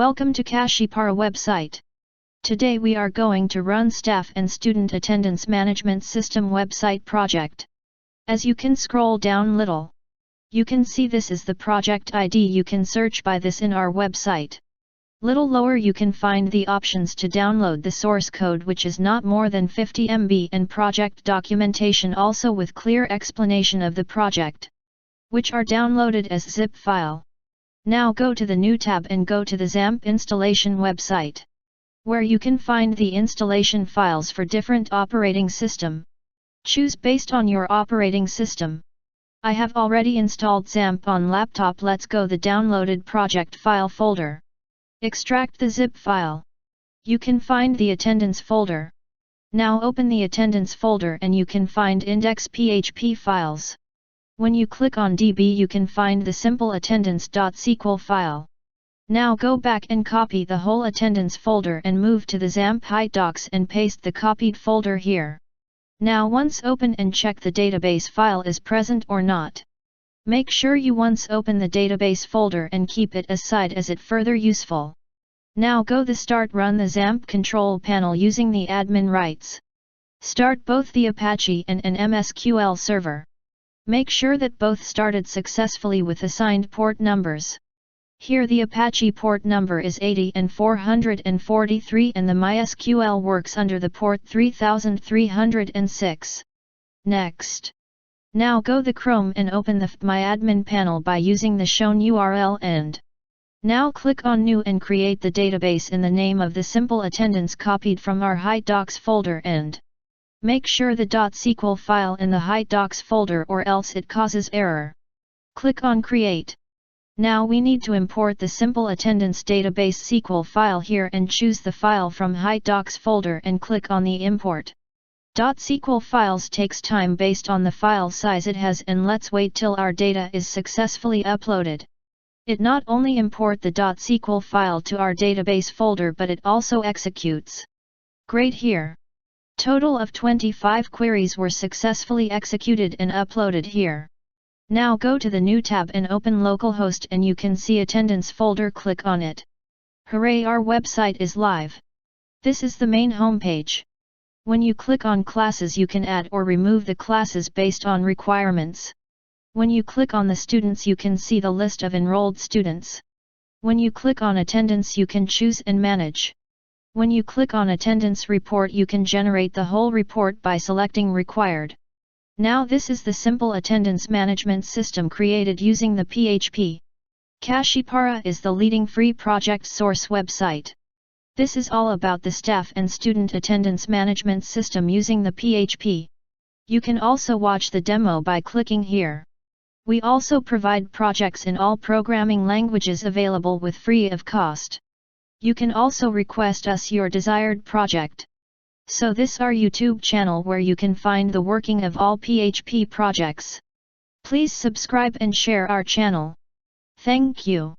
Welcome to Kashipara website. Today we are going to run Staff and Student Attendance Management System website project. As you can scroll down little, you can see this is the project ID. You can search by this in our website. Little lower you can find the options to download the source code, which is not more than 50 MB, and project documentation also with clear explanation of the project, which are downloaded as zip file. Now go to the new tab and go to the XAMPP installation website, where you can find the installation files for different operating system. Choose based on your operating system. I have already installed XAMPP on laptop. Let's go the downloaded project file folder. Extract the zip file. You can find the attendance folder. Now open the attendance folder and you can find index PHP files. When you click on DB you can find the simple attendance.sql file. Now go back and copy the whole attendance folder and move to the XAMPP Hide Docs and paste the copied folder here. Now once open and check the database file is present or not. Make sure you once open the database folder and keep it aside as it further useful. Now go the start run the XAMPP control panel using the admin rights. Start both the Apache and an MSQL server. Make sure that both started successfully with assigned port numbers. Here the Apache port number is 80 and 443 and the MySQL works under the port 3306. Next. Now go the Chrome and open the MyAdmin panel by using the shown URL and now click on New and create the database in the name of the simple attendance copied from our Hide Docs folder and make sure the .sql file in the Hide Docs folder or else it causes error. Click on Create. Now we need to import the simple attendance database SQL file here and choose the file from Hide Docs folder and click on the Import. .sql files takes time based on the file size it has, and let's wait till our data is successfully uploaded. It not only import the .sql file to our database folder but it also executes. Great here. Total of 25 queries were successfully executed and uploaded here. Now go to the new tab and open localhost and you can see attendance folder. Click on it. Hooray, our website is live. This is the main homepage. When you click on classes you can add or remove the classes based on requirements. When you click on the students you can see the list of enrolled students. When you click on attendance you can choose and manage. When you click on attendance report you can generate the whole report by selecting required. Now this is the simple attendance management system created using the PHP. Kashipara is the leading free project source website. This is all about the staff and student attendance management system using the PHP. You can also watch the demo by clicking here. We also provide projects in all programming languages available with free of cost. You can also request us your desired project. So this our YouTube channel where you can find the working of all PHP projects. Please subscribe and share our channel. Thank you.